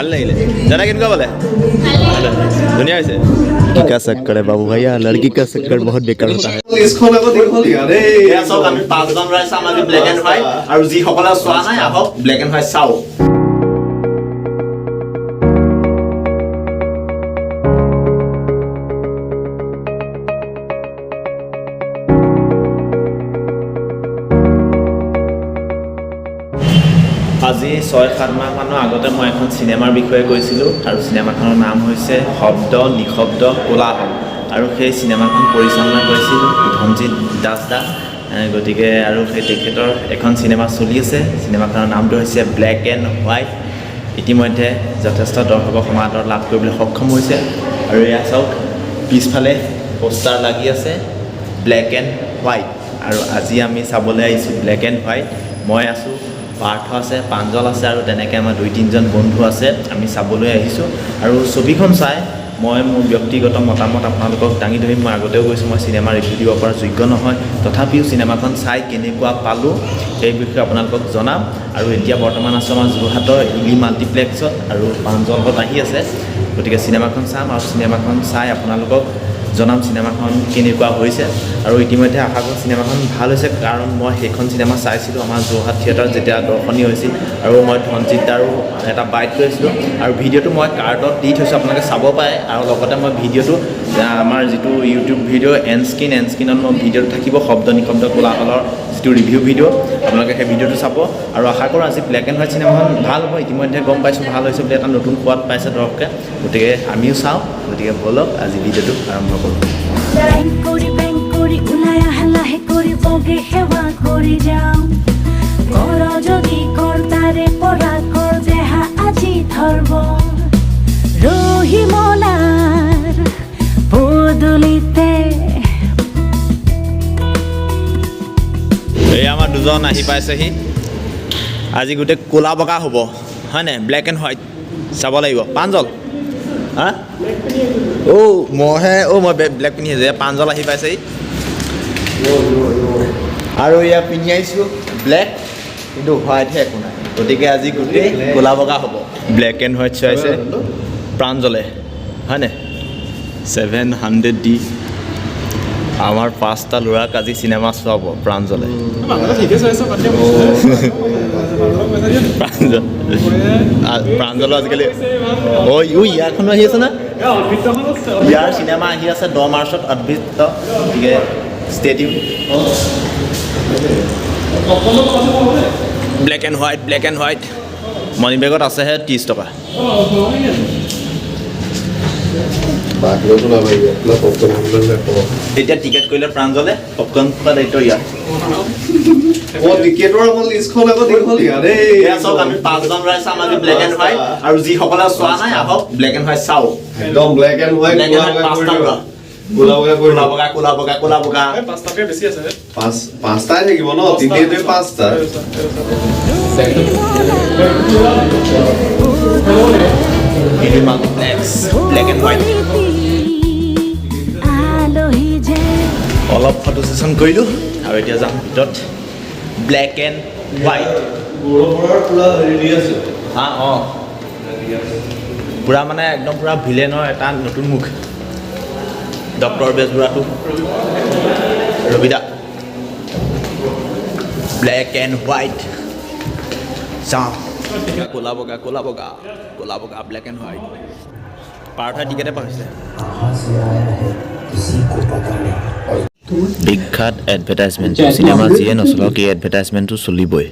ভাল লাগিলে দাদা কেনেকুৱা বোলে ধুনীয়া হৈছে लड़की का चक्कर है बाबू भैया लड़की का चक्कर बहुत बेकार होता है আমি পাঁচজন ৰাইজ চাম আজি ব্লেক এণ্ড হোৱাইট আৰু যিসকলে চোৱা নাই আহক ব্লেক এণ্ড হোৱাইট চাওক আজি 6-7 মাহমানৰ আগতে মই এখন চিনেমাৰ বিষয়ে কৈছিলোঁ আৰু চিনেমাখনৰ নাম হৈছে শব্দ নিশব্দ কোলাহল আৰু সেই চিনেমাখন পৰিচালনা কৰিছিল ধনজিৎ দাস দা গতিকে আৰু সেই তেখেতৰ এখন চিনেমা চলি আছে চিনেমাখনৰ নামটো হৈছে ব্লেক এণ্ড হোৱাইট ইতিমধ্যে যথেষ্ট দৰ্শকৰ সমাদৰ লাভ কৰিবলৈ সক্ষম হৈছে আৰু এয়া চাওক পিছফালে পোষ্টাৰ লাগি আছে ব্লেক এণ্ড হোৱাইট আৰু আজি আমি চাবলৈ আহিছোঁ ব্লেক এণ্ড হোৱাইট মই আছোঁ পাৰ্থ আছে পাঞ্জল আছে আৰু তেনেকৈ আমাৰ 2-3জন বন্ধু আছে আমি চাবলৈ আহিছোঁ আৰু ছবিখন চাই মই মোৰ ব্যক্তিগত মতামত আপোনালোকক দাঙি ধৰিম মই আগতেও কৈছোঁ মই চিনেমা ৰিভিউ দিব পৰা যোগ্য নহয় তথাপিও চিনেমাখন চাই কেনেকুৱা পালোঁ সেই বিষয়ে আপোনালোকক জনাম আৰু এতিয়া বৰ্তমান আছোঁ আমাৰ যোৰহাটৰ ইলি মাল্টিপ্লেক্সত আৰু পাঞ্জলত আহি আছে গতিকে চিনেমাখন চাম আৰু চিনেমাখন চাই আপোনালোকক জনাম চিনেমাখন কেনেকুৱা হৈছে আৰু ইতিমধ্যে আশা কৰোঁ চিনেমাখন ভাল হৈছে কাৰণ মই সেইখন চিনেমা চাইছিলোঁ আমাৰ যোৰহাট থিয়েটাৰত যেতিয়া দৰ্শনী হৈছিল আৰু মই ধনজিৎ দাৰো এটা বাইট লৈছিলোঁ আৰু ভিডিঅ'টো মই কাৰ্ডত দি থৈছোঁ আপোনালোকে চাব পাৰে আৰু লগতে মই ভিডিঅ'টো আমাৰ যিটো ইউটিউব ভিডিঅ' এনস্ক্ৰীনত মই ভিডিঅ'টো থাকিব শব্দ নিশব্দ কোলাহলৰ যিটো ৰিভিউ ভিডিঅ' আপোনালোকে সেই ভিডিঅ'টো চাব আৰু আশা কৰোঁ আজি ব্লেক এণ্ড হোৱাইট চিনেমাখন ভাল হ'ব ইতিমধ্যে গম পাইছোঁ ভাল হৈছে বুলি এটা নতুন সোৱাদ পাইছে দৰ্শকে গতিকে আমিও চাওঁ গতিকে ব'লক আজি ভিডিঅ'টো আৰম্ভ কৰোঁ এই আমাৰ দুজন আহি পাইছেহি আজি গোটেই ক'লা বগা হ'ব হয়নে ব্লেক এণ্ড হোৱাইট চাব লাগিব পাঞ্জল হা মই ব্লেক পিন্ধি আছোঁ পাঞ্জল আহি পাইছেহি আৰু ইয়াত পিন্ধি আহিছোঁ ব্লেক কিন্তু হোৱাইটহে একো নাই গতিকে আজি গোটেই ক'লা বগা হ'ব ব্লেক এণ্ড হোৱাইট চাইছে প্ৰাঞ্জলে হয়নে 700 দি আমাৰ 5টা ল'ৰাক আজি চিনেমা চোৱাব প্ৰাঞ্জলে প্ৰাঞ্জলো আজিকালি ইয়াৰখনো আহি আছে না ইয়াৰ চিনেমা আহি আছে 10 মাৰ্চত অদ্ভুত গতিকে ষ্টেডিয়াম ব্লেক এণ্ড হোৱাইট মনি বেগত আছেহে 30 টকা এতিয়া টিকেট কৰিলে প্ৰাঞ্জলে পপকৰ্ণ খোৱা দায়িত্ব ইয়াৰ আমি 5জন ৰাইজ চাম আজি ব্লেক এণ্ড হোৱাইট আৰু যিসকলে চোৱা নাই আহক ব্লেক এণ্ড হোৱাইট চাওক একদম ব্লেক এণ্ড হোৱাইট কোলা বগা পাঁচটাকে বেছি আছে পাঁচটাই থাকিব ন তিনিটা পাঁচটা ব্লেক এণ্ড হোৱাইট অলপ ফটো ছেশ্যন কৰিলোঁ আৰু এতিয়া যাম ভিতৰত ব্লেক এণ্ড হোৱাইট পূৰা মানে একদম পূৰা ভিলেনৰ এটা নতুন মুখ ডক্টৰ বেজবৰুৱাটো ৰবিদা ব্লেক এণ্ড হোৱাইট চাওঁ ক'লা বগা ব্লেক এণ্ড হোৱাইট পাৰ্থই টিকেটে পাইছে বিখ্যাত এডভাৰটাইজমেণ্ট চিনেমা যিয়ে নচলক এই এডভাৰটাইজমেণ্টটো চলিবই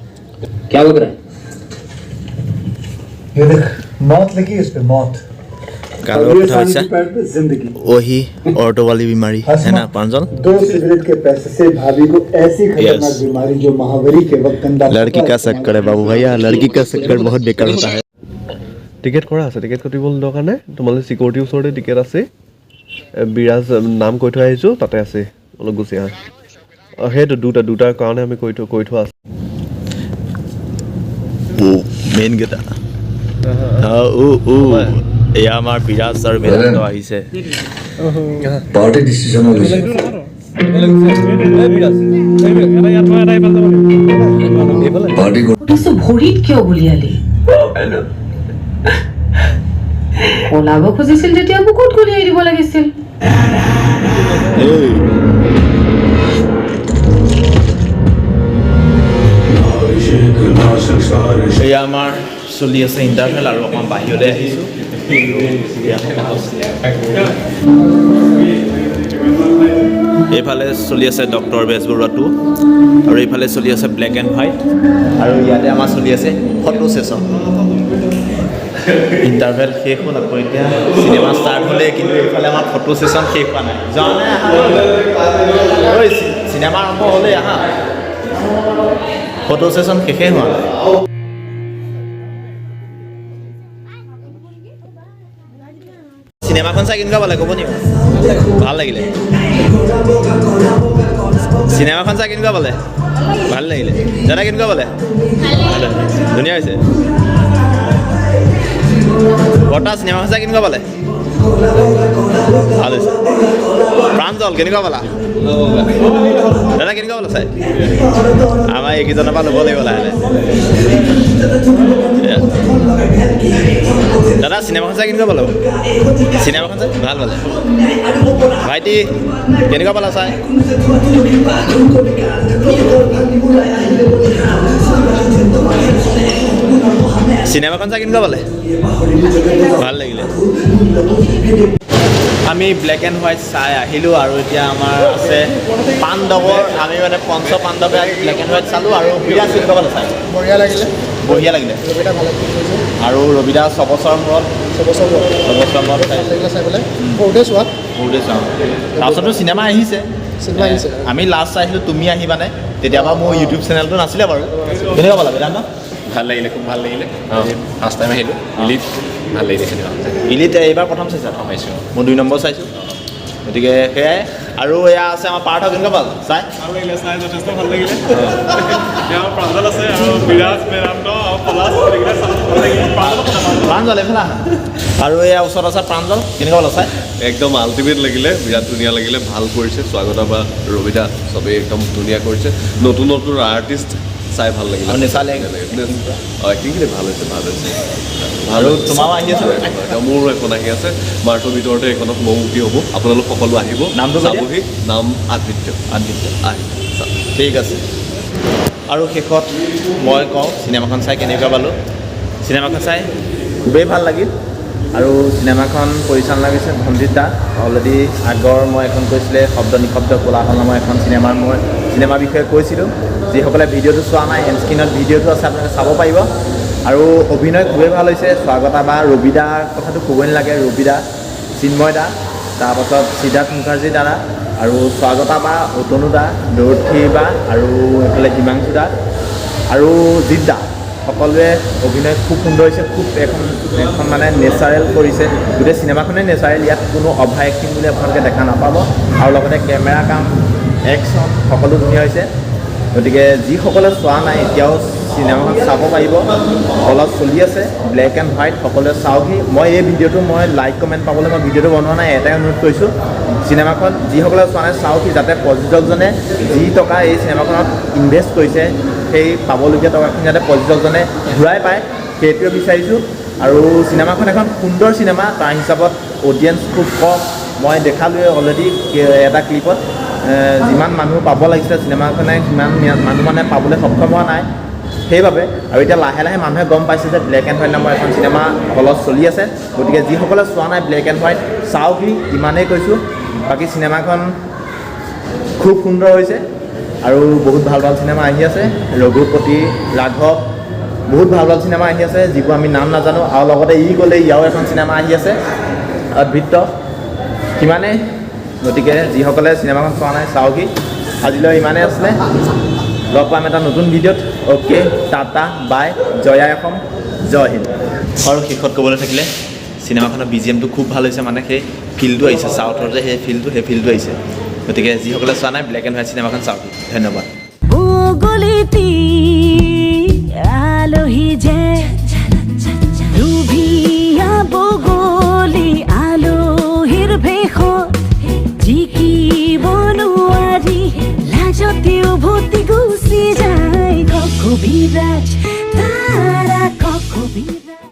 कालो उठा वही ऑटो वाली बीमारी है ना पांचल 2 सिगरेट के पैसे से भाभी को ऐसी खतरनाक बीमारी जो महावरी के वक्त लड़की का चक्कर है बाबू भैया लड़की का चक्कर बहुत बेकार होता है टिकेट কৰা আছে টিকেট কাটিবলৈ দৰকাৰ নাই তোমালে সিকিউৰিটি ওচৰতে টিকেট আছে বিৰাজ নাম কৈ থৈ আহিছো তাতে আছে অলপ গুছি আহ হেটো দুটাৰ কাৰণে আমি কৈ থোৱা আছে মেইন গেটা এয়া আমাৰ বিৰাজ আৰু বেদান্ত আহিছে পাৰ্টি ডিসিশন হৈছে পাৰ্টি ভৰিত কিয় গুলিয়ালি পলাব খুজিছিল যেতিয়া বুকুত গুলিয়াই দিব লাগিছিল এয়া আমাৰ চলি আছে ইণ্টাৰভেল আৰু অকণমান বাহিৰলৈ আহিছোঁ এইফালে চলি আছে ডক্টৰ বেজবৰুৱা 2 আৰু এইফালে চলি আছে ব্লেক এণ্ড হোৱাইট আৰু ইয়াতে আমাৰ চলি আছে ফটো ছেশ্যন ইণ্টাৰভেল শেষ হ'ল আকৌ এতিয়া চিনেমা ষ্টাৰ্ট হ'লে কিন্তু এইফালে আমাৰ ফটো ছেশ্যন শেষ হোৱা নাই জানে ঐ চিনেমা আৰম্ভ হ'লেই আহা ফটো ছেশ্যন শেষেই হোৱা নাই চিনেমাখন চাই কেনেকুৱা পালে ক'ব নি ভাল লাগিলে চিনেমাখন চাই কেনেকুৱা পালে ভাল লাগিলে দাদা কেনেকুৱা পালে ধুনীয়া হৈছে বৰ্তা চিনেমাখন চাই কেনেকুৱা পালে ভাল হৈছে প্ৰাঞ্জল কেনেকুৱা পালা দাদা কেনেকুৱা পালা চাই আমাৰ এইকেইজনৰ পৰা ল'ব লাগিব লাহে লাহে দাদা চিনেমাখন চাই কেনেকুৱা পালো চিনেমাখন চাই ভাল পালে ভাইটি কেনেকুৱা পালা চাই চিনেমাখন চাই কেনেকুৱা পালে ভাল লাগিলে আমি ব্লেক এণ্ড হোৱাইট চাই আহিলোঁ আৰু এতিয়া আমাৰ আছে পাণ্ডৱৰ আমি মানে পঞ্চ পাণ্ডৱে ব্লেক এণ্ড হোৱাইট চালোঁ আৰু বিৰাট কেনেকুৱা পালে চাই বঢ়িয়া লাগিলে বঢ়িয়া লাগিলে ৰবিতা ভাল লাগিছে আৰু ৰবিদা ছবছৰ মূৰত চাই পেলাই সৰুতে চোৱা সৰুতে চাওঁ তাৰপিছতো চিনেমা আহিছে চিনেমা আহিছে আমি লাষ্ট চাইছিলোঁ তুমি আহিবানে তেতিয়াবা মোৰ ইউটিউব চেনেলটো নাছিলে বাৰু কেনেকুৱা পালা বেদান্ত ভাল লাগিলে খুব ভাল লাগিলে ফাৰ্ষ্ট টাইম আহিলোঁ ইলিট ভাল লাগিলে চিনেমা ইলিত এইবাৰ প্ৰথম চাইছা পাইছোঁ মই 2 নম্বৰ চাইছোঁ গতিকে সেয়াই আৰু এয়া আছে আমাৰ পাৰ্থ কেনেকুৱা পাল চাই ভাল লাগিলে চাই যথেষ্ট ভাল লাগিলে এতিয়া প্ৰাঞ্জল আছে আৰু বিৰাজ বেদান্ত আৰু পলাশ গোটেইকেইটা চাই ভাল লাগিলে প্ৰাঞ্জল এইফালে আহা আৰু এয়া ওচৰত আছে প্ৰাঞ্জল কেনেকুৱা পালা চাই একদম আল্টিমেট লাগিলে বিৰাট ধুনীয়া লাগিলে ভাল কৰিছে স্বাগতা বা ৰবিদা চবেই একদম ধুনীয়া কৰিছে নতুন নতুন আৰ্টিষ্ট চাই ভাল লাগিলে আৰু নেচালে এক্টিংখিনি ভাল হৈছে আৰু তোমাৰো আহি আছে মোৰো এখন আহি আছে মাৰ্চৰ ভিতৰতে এইখনত মুক্তি হ'ব আপোনালোক সকলো আহিব নামটো চাবহি নাম আদিত্য আদিত্য আহিব ঠিক আছে আৰু শেষত মই কওঁ চিনেমাখন চাই কেনেকুৱা পালোঁ চিনেমাখন চাই খুবেই ভাল লাগিল আৰু চিনেমাখন পৰিচালনা কৰিছে ধনজিৎ দা অলৰেডি আগৰ মই এখন কৈছিলে শব্দ নিশব্দ কোলাহল নামৰ এখন চিনেমাৰ বিষয়ে কৈছিলোঁ যিসকলে ভিডিঅ'টো চোৱা নাই এণ্ড স্ক্ৰীণত ভিডিঅ'টো আছে আপোনালোকে চাব পাৰিব আৰু অভিনয় খুবেই ভাল হৈছে স্বাগতা বা ৰবিদাৰ কথাটো ক'বই নালাগে ৰবিদা চিন্ময় দা তাৰপাছত সিদ্ধাৰ্থ মুখাৰ্জী দাদা আৰু স্বাগতা বা অতনু দা দৌৰ্থী বা আৰু এইফালে হিমাংশু দা আৰু জিৎ দা সকলোৱে অভিনয় খুব সুন্দৰ হৈছে খুব এখন মানে নেচাৰেল কৰিছে গোটেই চিনেমাখনেই নেচাৰেল ইয়াত কোনো অভাৰ এক্টিং বুলি আপোনালোকে দেখা নাপাব আৰু লগতে কেমেৰা কাম একশ্যন সকলো ধুনীয়া হৈছে গতিকে যিসকলে চোৱা নাই এতিয়াও চিনেমাখন চাব পাৰিব হলত চলি আছে ব্লেক এণ্ড হোৱাইট সকলোৱে চাওকহি মই এই ভিডিঅ'টো মই লাইক কমেণ্ট পাবলৈ মই ভিডিঅ'টো বনোৱা নাই এটাই অনুৰোধ কৰিছোঁ চিনেমাখন যিসকলে চোৱা নাই চাওকহি যাতে পৰ্যটকজনে যি টকা এই চিনেমাখনত ইনভেষ্ট কৰিছে সেই পাবলগীয়া টকাখিনি যাতে পৰ্যটকজনে ঘূৰাই পায় সেইটোৱে বিচাৰিছোঁ আৰু চিনেমাখন এখন সুন্দৰ চিনেমা তাৰ হিচাপত অডিয়েঞ্চ খুব কম মই দেখালোৱে অলৰেডি এটা ক্লিপত যিমান মানুহ পাব লাগিছিলে চিনেমাখনে সিমান মানুহ মানে পাবলৈ সক্ষম হোৱা নাই সেইবাবে আৰু এতিয়া লাহে লাহে মানুহে গম পাইছে যে ব্লেক এণ্ড হোৱাইট নামৰ এখন চিনেমা হলত চলি আছে গতিকে যিসকলে চোৱা নাই ব্লেক এণ্ড হোৱাইট চাওকহি ইমানেই কৈছোঁ বাকী চিনেমাখন খুব সুন্দৰ হৈছে আৰু বহুত ভাল ভাল চিনেমা আহি আছে ৰঘুপতি ৰাঘৱ বহুত ভাল ভাল চিনেমা আহি আছে যিবোৰ আমি নাম নাজানো আৰু লগতে ই গ'লে ইয়াও এখন চিনেমা আহি আছে অদ্ভুত সিমানেই গতিকে যিসকলে চিনেমাখন চোৱা নাই চাওকহি আজিলৈ ইমানেই আছিলে লগ পাম এটা নতুন ভিডিঅ'ত অ'কে টাটা বাই জয়া অসম জয় হিন্দ আৰু শেষত ক'বলৈ থাকিলে চিনেমাখনৰ BGMটো খুব ভাল হৈছে মানে সেই ফিলটো আহিছে চাউথৰ যে সেই ফিলটো আহিছে গতিকে যিসকলে চোৱা নাই ব্লেক এণ্ড হোৱাইট চিনেমাখন চাওক ধন্যবাদ Vibrać, tara, coco, vibrać.